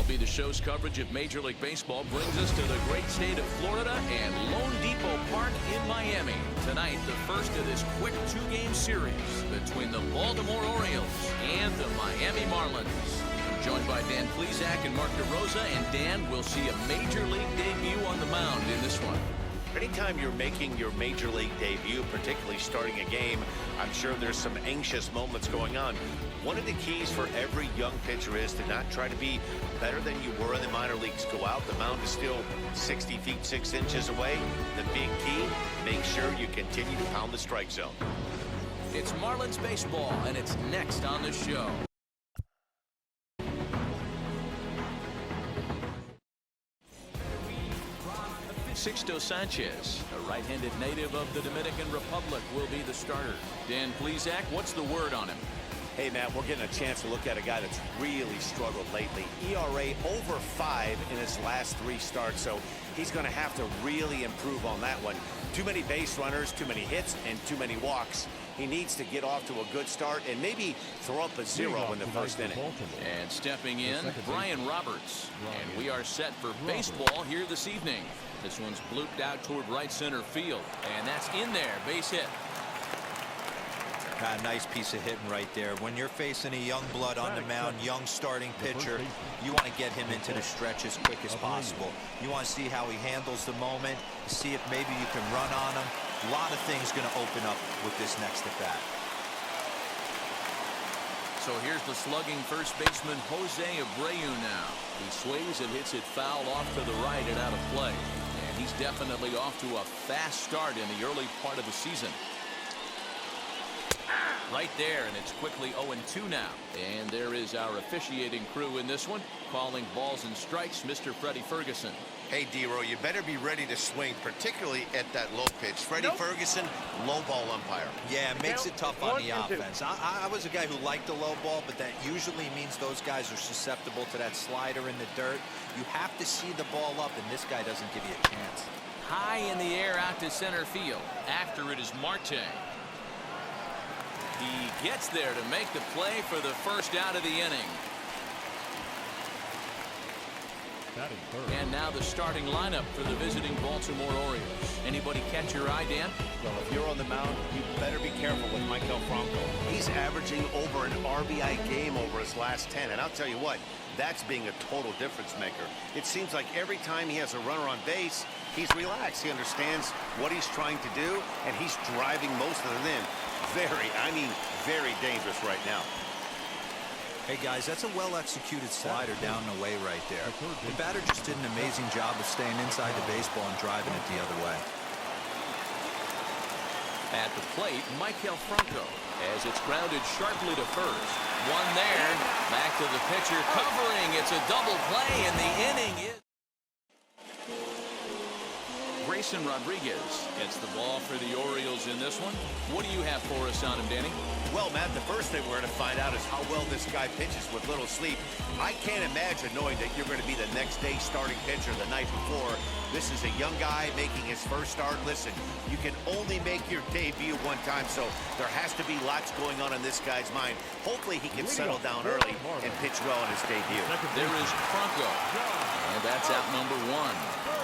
MLB The Show's coverage of Major League Baseball brings us to the great state of Florida and Lone Depot Park in Miami. Tonight, the first of this quick two-game series between the Baltimore Orioles and the Miami Marlins. I'm joined by Dan Plesac and Mark DeRosa, and Dan will see a Major League debut on the mound in this one. Anytime you're making your Major League debut, particularly starting a game, I'm sure there's some anxious moments going on. One of the keys for every young pitcher is to not try to be better than you were in the minor leagues. Go out, the mound is still 60 feet 6 inches away. The big key, make sure you continue to pound the strike zone. It's Marlins baseball, and it's next on the show. Sixto Sanchez, a right-handed native of the Dominican Republic, will be the starter. Dan Plesac, what's the word on him? Hey, Matt, we're getting a chance to look at a guy that's really struggled lately. ERA over 5 in his last 3 starts, so he's going to have to really improve on that one. Too many base runners, too many hits, and too many walks. He needs to get off to a good start and maybe throw up a 0 in the first inning. And stepping in, Brian Roberts. And we are set for baseball here this evening. This one's blooped out toward right center field, and that's in there, base hit. Nice piece of hitting right there. When you're facing a young blood on the mound, young starting pitcher, you want to get him into the stretch as quick as possible. You want to see how he handles the moment, see if maybe you can run on him. A lot of things going to open up with this next at bat. So here's the slugging first baseman Jose Abreu now. He swings and hits it foul off to the right and out of play. And he's definitely off to a fast start in the early part of the season. Right there, and it's quickly 0-2 now. And there is our officiating crew in this one, calling balls and strikes, Mr. Freddie Ferguson. Hey, D-Row, you better be ready to swing, particularly at that low pitch. Freddie Ferguson, low ball umpire. Yeah, it makes it tough on the offense. I was a guy who liked the low ball, but that usually means those guys are susceptible to that slider in the dirt. You have to see the ball up, and this guy doesn't give you a chance. High in the air out to center field. After it is Marte. He gets there to make the play for the first out of the inning. And now the starting lineup for the visiting Baltimore Orioles. Anybody catch your eye, Dan? Well, if you're on the mound, you better be careful with Michael Franco. He's averaging over an RBI game over his last 10. And I'll tell you what, that's being a total difference maker. It seems like every time he has a runner on base, he's relaxed. He understands what he's trying to do, and he's driving most of them in. Very dangerous right now. Hey guys, that's a well-executed slider down and away right there. The batter just did an amazing job of staying inside the baseball and driving it the other way. At the plate, Michael Franco, as it's grounded sharply to first. One there, back to the pitcher, covering. It's a double play, and the inning is. Grayson Rodriguez gets the ball for the Orioles in this one. What do you have for us on him, Danny? Well, Matt, the first thing we're going to find out is how well this guy pitches with little sleep. I can't imagine knowing that you're going to be the next day starting pitcher the night before. This is a young guy making his first start. Listen, you can only make your debut one time, so there has to be lots going on in this guy's mind. Hopefully he can settle down early and pitch well in his debut. There is Franco, and that's out number 1.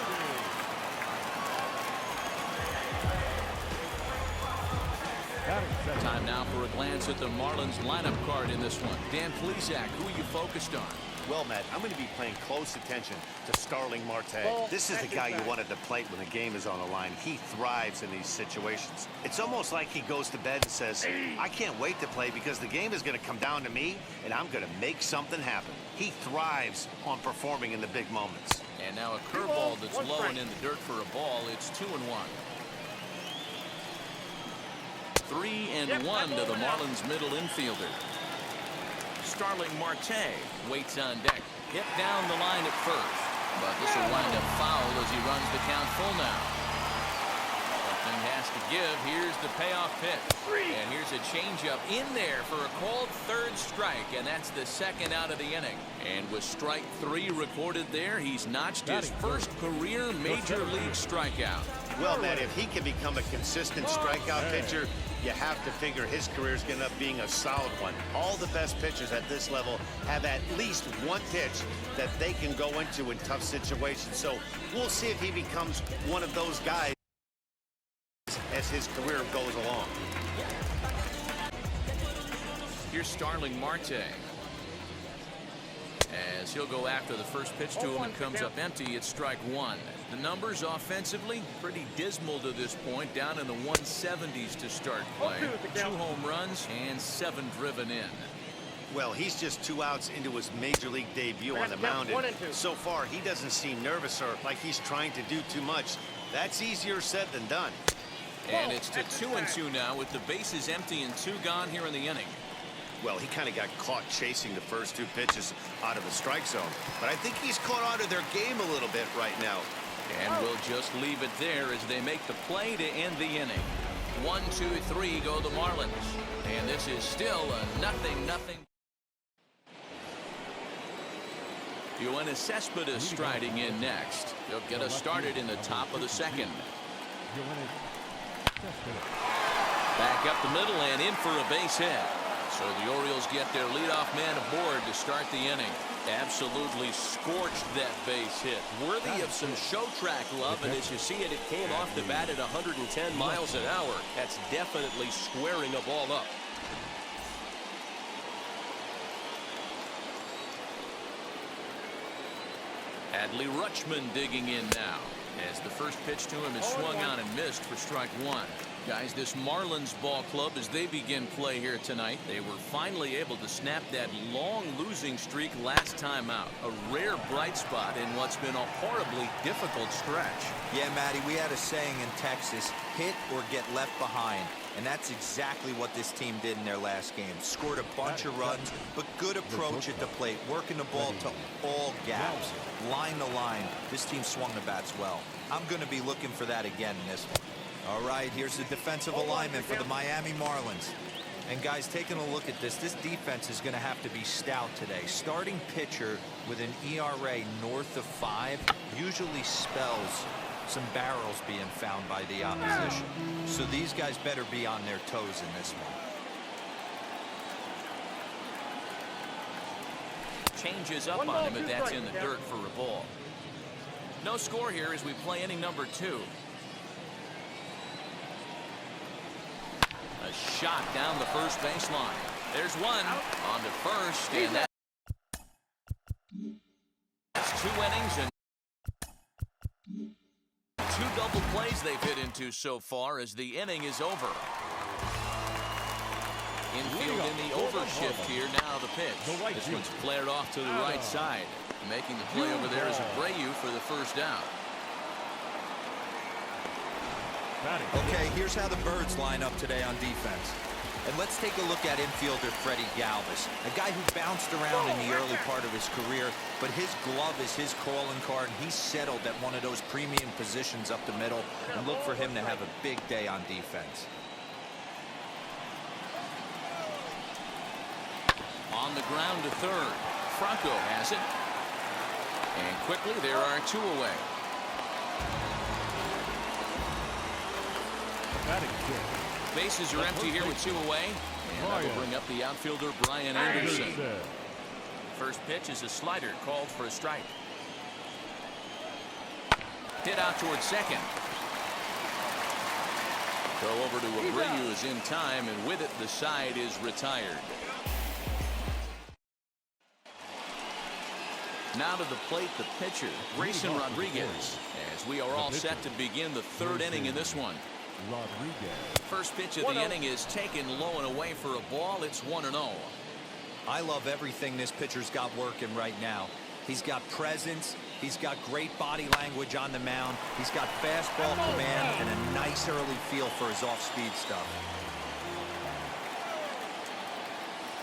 Time now for a glance at the Marlins lineup card in this one. Dan Plesac, who are you focused on? Well, Matt, I'm going to be paying close attention to Starling Marte. This is the guy you want at the plate when the game is on the line. He thrives in these situations. It's almost like he goes to bed and says, I can't wait to play because the game is going to come down to me, and I'm going to make something happen. He thrives on performing in the big moments. And now a curveball that's low and in the dirt for a ball. It's 2-1. 3-1 to the Marlins middle infielder. Starling Marte waits on deck. Hit down the line at first. But this will wind up foul as he runs the count full now. Something has to give. Here's the payoff pitch. And here's a changeup in there for a called third strike, and that's the second out of the inning. And with strike 3 recorded there, he's notched his first career major league strikeout. Well, man, if he can become a consistent strikeout pitcher, you have to figure his career is going to end up being a solid one. All the best pitchers at this level have at least one pitch that they can go into in tough situations. So we'll see if he becomes one of those guys as his career goes along. Here's Starling Marte. As he'll go after the first pitch to him and comes up empty, it's strike 1. The numbers offensively pretty dismal to this point, down in the 170s to start play. 2 home runs and 7 driven in. Well, he's just 2 outs into his major league debut on the mound. And so far, he doesn't seem nervous or like he's trying to do too much. That's easier said than done. And it's to 2-2 now with the bases empty and 2 gone here in the inning. Well, he kind of got caught chasing the first 2 pitches out of the strike zone. But I think he's caught on to their game a little bit right now. And we'll just leave it there as they make the play to end the inning. 1, 2, 3 go the Marlins. And this is still a 0-0. Yoenis Cespedes striding in next. He'll get us started in the top of the second. Back up the middle and in for a base hit. So the Orioles get their leadoff man aboard to start the inning. Absolutely scorched that base hit. Worthy of some show track love, and as you see it, it came off the bat at 110 miles an hour. That's definitely squaring a ball up. Adley Rutschman digging in now, as the first pitch to him is swung on and missed for strike 1. Guys, this Marlins ball club, as they begin play here tonight, they were finally able to snap that long losing streak last time out. A rare bright spot in what's been a horribly difficult stretch. Yeah, Matty, we had a saying in Texas, hit or get left behind. And that's exactly what this team did in their last game. Scored a bunch of runs, but good approach at the plate, working the ball to all gaps, line to line. This team swung the bats well. I'm going to be looking for that again in this one. All right, here's the defensive alignment for the Miami Marlins. And guys, taking a look at this defense is going to have to be stout today. Starting pitcher with an ERA north of 5 usually spells some barrels being found by the opposition. So these guys better be on their toes in this one. Changes up on him, but that's in the dirt for a ball. No score here as we play inning number 2. A shot down the first baseline. There's one on to first, and that's 2 innings and 2 double plays they've hit into so far as the inning is over. Infield in the overshift here. Now the pitch. This one's flared off to the right side. Making the play over there is Abreu for the first down. Okay, here's how the Birds line up today on defense. And let's take a look at infielder Freddie Galvis, a guy who bounced around in the early part of his career, but his glove is his calling card, and he's settled at one of those premium positions up the middle, and look for him to have a big day on defense. On the ground to third. Franco has it. And quickly there are 2 away. Bases are empty here with 2 away. And that will bring up the outfielder Brian Anderson. First pitch is a slider called for a strike. Hit out towards second. Throw over to Abreu is in time, and with it the side is retired. Now to the plate, the pitcher, Grayson Rodriguez, as we are all set to begin the 3rd inning in this one. First pitch of the inning is taken low and away for a ball. It's 1-0. I love everything this pitcher's got working right now. He's got presence. He's got great body language on the mound. He's got fastball command and a nice early feel for his off-speed stuff.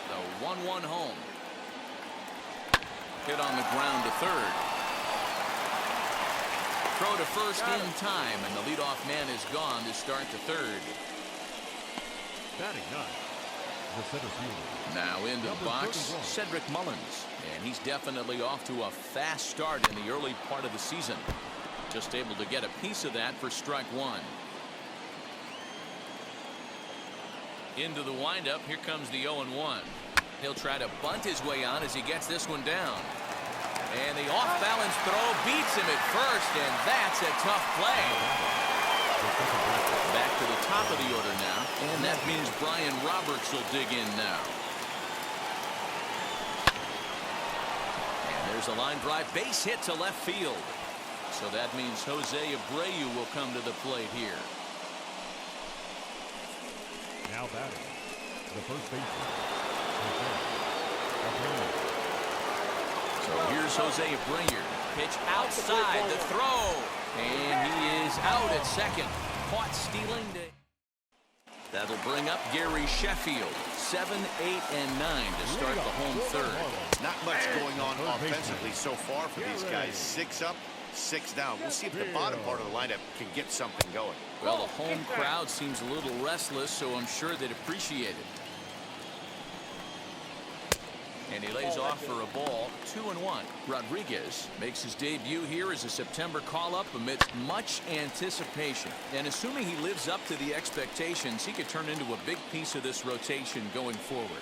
The 1-1 home. Hit on the ground to third. Throw to first in time, and the leadoff man is gone to start the third. Batting ninth, the center fielder. Now into the box, Cedric Mullins. And he's definitely off to a fast start in the early part of the season. Just able to get a piece of that for strike one. Into the windup, here comes the 0-1. He'll try to bunt his way on as he gets this one down. And the off-balance throw beats him at first, and that's a tough play. Back to the top of the order now, and that means Brian Roberts will dig in now. And there's a line drive base hit to left field. So that means Jose Abreu will come to the plate here. Now batting, the first baseman, Abreu. So here's Jose Abreu. Pitch outside the throw. And he is out at second. Caught stealing. That'll bring up Gary Sheffield. 7, 8, and 9 to start the home third. Not much going on offensively so far for these guys. 6 up, 6 down. We'll see if the bottom part of the lineup can get something going. Well, the home crowd seems a little restless, so I'm sure they'd appreciate it. And he lays off for a ball. 2-1. Rodriguez makes his debut here as a September call-up amidst much anticipation. And assuming he lives up to the expectations, he could turn into a big piece of this rotation going forward.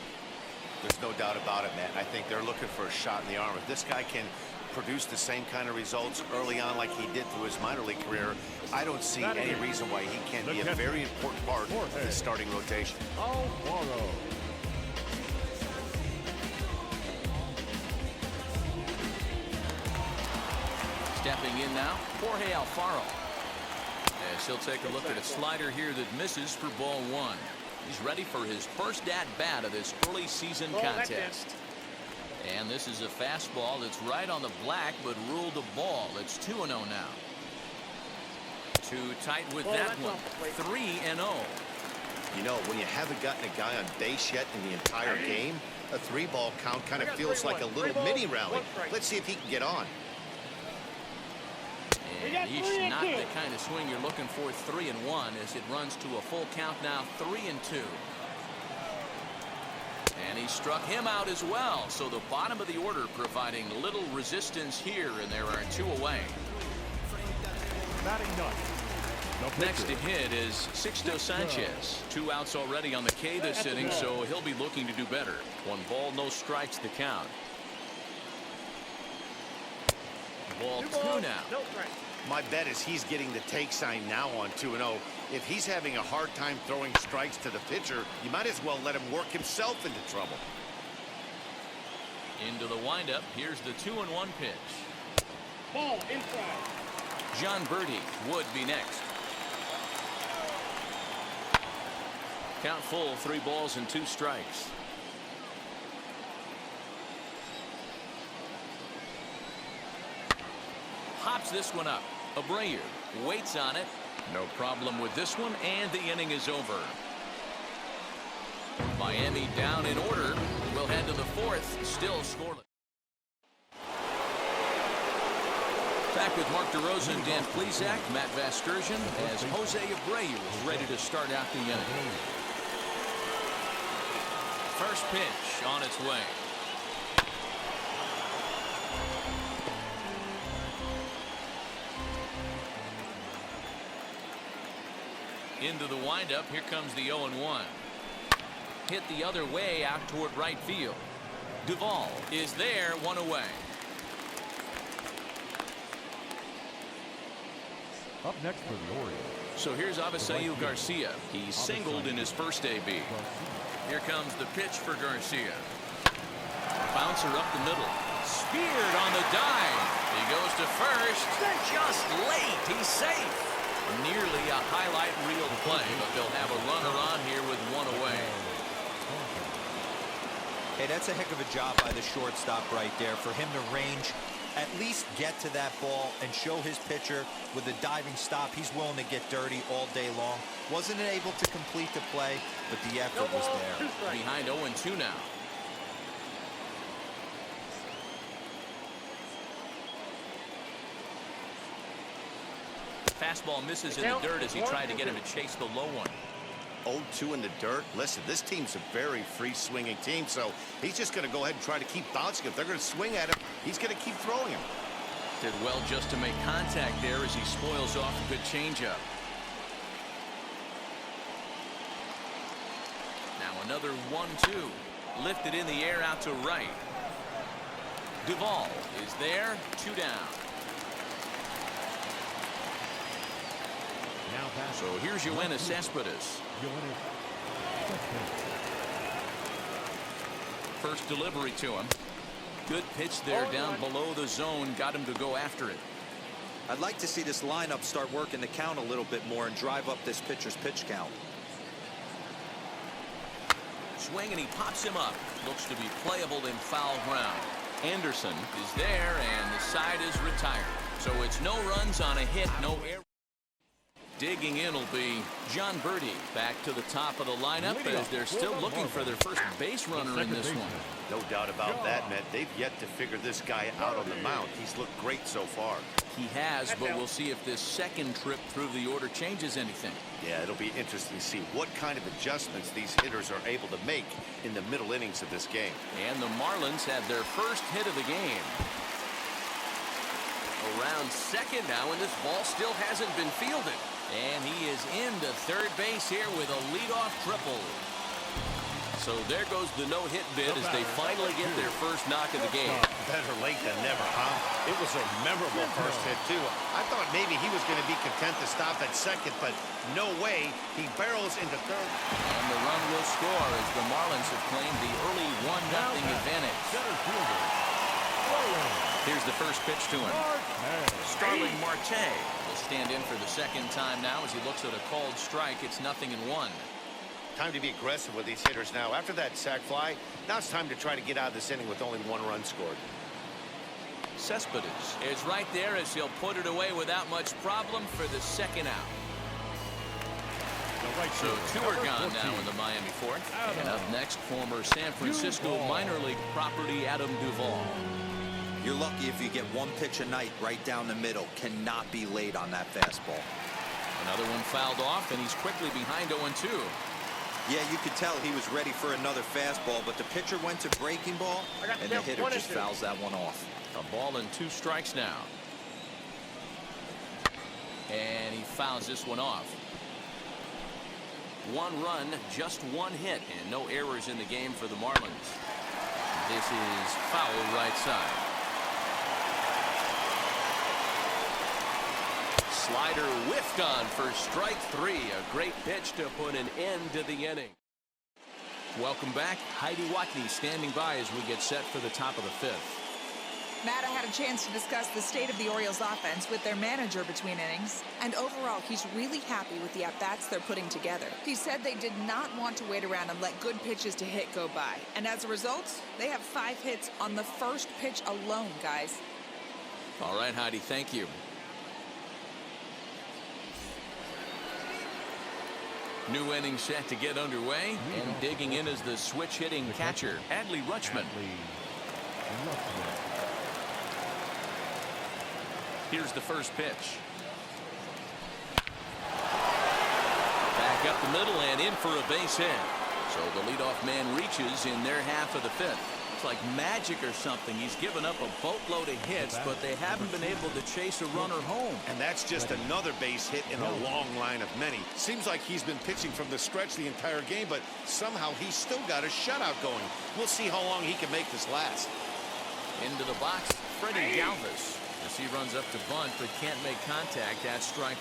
There's no doubt about it, Matt. I think they're looking for a shot in the arm. If this guy can produce the same kind of results early on like he did through his minor league career, I don't see any reason why he can't be a very important part of the starting rotation. Alvaro. Stepping in now, Jorge Alfaro. As he'll take a look at a slider here that misses for ball one. He's ready for his first at-bat of this early season contest. And this is a fastball that's right on the black, but ruled a ball. It's 2-0 now. Too tight with that one. 3-0. You know, when you haven't gotten a guy on base yet in the entire game, a 3-ball count kind of feels like a little mini rally. Let's see if he can get on. And he's not the kind of swing you're looking for. 3-1 as it runs to a full count now. 3-2. And he struck him out as well. So the bottom of the order providing little resistance here, and there are 2 away. Batting ninth. Next to hit is Sixto Sanchez. 2 outs already on the K this inning, so he'll be looking to do better. 1 ball, no strikes to count. Ball 2 now. My bet is he's getting the take sign now on 2-0. If he's having a hard time throwing strikes to the pitcher, you might as well let him work himself into trouble. Into the windup. Here's the 2-1 pitch. Ball inside. John Birdie would be next. Count full, 3 balls and 2 strikes. Hops this one up. Abreu waits on it. No problem with this one, and the inning is over. Miami down in order. We'll head to the 4th, still scoreless. Back with Mark DeRosa and Dan Plesac, Matt Vasgersian, as Jose Abreu is ready to start out the inning. First pitch on its way. Into the windup. Here comes the 0-1. Hit the other way out toward right field. Duvall is there, 1 away. Up next for the Orioles. So here's Avisail Garcia. He's singled in his first AB. Here comes the pitch for Garcia. Bouncer up the middle. Speared on the dive. He goes to first. Just late. He's safe. Nearly a highlight reel play, but they'll have a runner on here with 1 away. Hey, that's a heck of a job by the shortstop right there for him to range, at least get to that ball and show his pitcher with a diving stop. He's willing to get dirty all day long. Wasn't able to complete the play, but the effort was there. Behind 0-2 now. Fastball misses in the dirt as he tried to get him to chase the low one. 0-2 in the dirt. Listen, this team's a very free-swinging team, so he's just going to go ahead and try to keep bouncing. If they're going to swing at him, he's going to keep throwing him. Did well just to make contact there as he spoils off a good changeup. Now another 1-2. Lifted in the air out to right. Duvall is there. 2 down. So here's Yoenis Cespedes. First delivery to him. Good pitch there down below the zone. Got him to go after it. I'd like to see this lineup start working the count a little bit more and drive up this pitcher's pitch count. Swing and he pops him up. Looks to be playable in foul ground. Anderson is there and the side is retired. So it's no runs on a hit, no error. Digging in will be John Birdie. Back to the top of the lineup as they're still looking for their first base runner in this one. No doubt about that, Matt. They've yet to figure this guy out on the mound. He's looked great so far. He has, but we'll see if this second trip through the order changes anything. Yeah, it'll be interesting to see what kind of adjustments these hitters are able to make in the middle innings of this game. And the Marlins had their first hit of the game. Around second now, and this ball still hasn't been fielded. And he is into third base here with a leadoff triple. So there goes the no-hit bid as they finally get their first knock of the game. Better late than never, huh? It was a memorable first hit, too. I thought maybe he was going to be content to stop at second, but no way. He barrels into third. And the run will score as the Marlins have claimed the early 1-0 advantage. Here's the first pitch to him. Starling Marte will stand in for the second time now as he looks at a called strike. It's 0-1. Time to be aggressive with these hitters now. After that sac fly, now it's time to try to get out of this inning with only 1 run scored. Cespedes is right there as he'll put it away without much problem for the second out. So 2 are gone now in the Miami fourth. And up next, former San Francisco minor league property Adam Duvall. You're lucky if you get 1 pitch a night right down the middle. Cannot be late on that fastball. Another one fouled off, and he's quickly behind 0-2. Yeah, you could tell he was ready for another fastball, but the pitcher went to breaking ball, and the hitter just fouls that one off. A ball and 2 strikes now. And he fouls this one off. 1 run, just 1 hit, and no errors in the game for the Marlins. This is foul right side. Slider whiffed on for strike 3. A great pitch to put an end to the inning. Welcome back. Heidi Watney standing by as we get set for the top of the 5th. Matt, I had a chance to discuss the state of the Orioles offense with their manager between innings. And overall, he's really happy with the at-bats they're putting together. He said they did not want to wait around and let good pitches to hit go by. And as a result, they have 5 hits on the first pitch alone, guys. All right, Heidi, thank you. New inning set to get underway, and digging in is the switch-hitting catcher, Adley Rutschman. Here's the first pitch. Back up the middle and in for a base hit. So the leadoff man reaches in their half of the 5th. It's like magic or something. He's given up a boatload of hits, but they haven't been able to chase a runner home. And that's just another base hit in a long line of many. Seems like he's been pitching from the stretch the entire game, but somehow he's still got a shutout going. We'll see how long he can make this last. Into the box, Freddie Galvis. As he runs up to bunt, but can't make contact at strike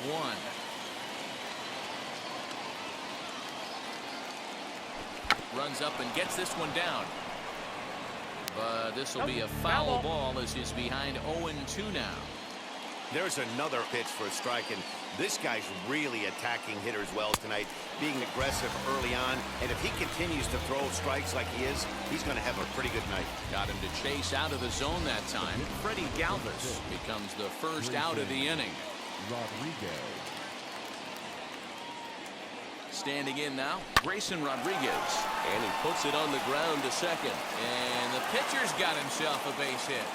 1. Runs up and gets this one down. But this will be a foul ball as he's behind 0-2 now. There's another pitch for a strike, and this guy's really attacking hitters well tonight, being aggressive early on. And if he continues to throw strikes like he is, he's going to have a pretty good night. Got him to chase out of the zone that time. Freddie Galvis becomes the first out of the inning. Rodriguez. Standing in now, Grayson Rodriguez. And he puts it on the ground to second. And the pitcher's got himself a base hit.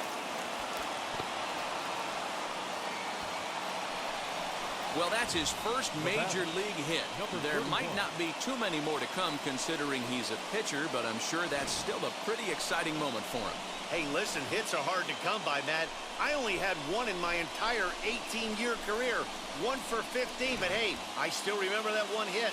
Well, that's his first major league hit. There might not be too many more to come considering he's a pitcher, but I'm sure that's still a pretty exciting moment for him. Hey, listen, hits are hard to come by, Matt. I only had one in my entire 18-year career. 1 for 15, but hey, I still remember that one hit.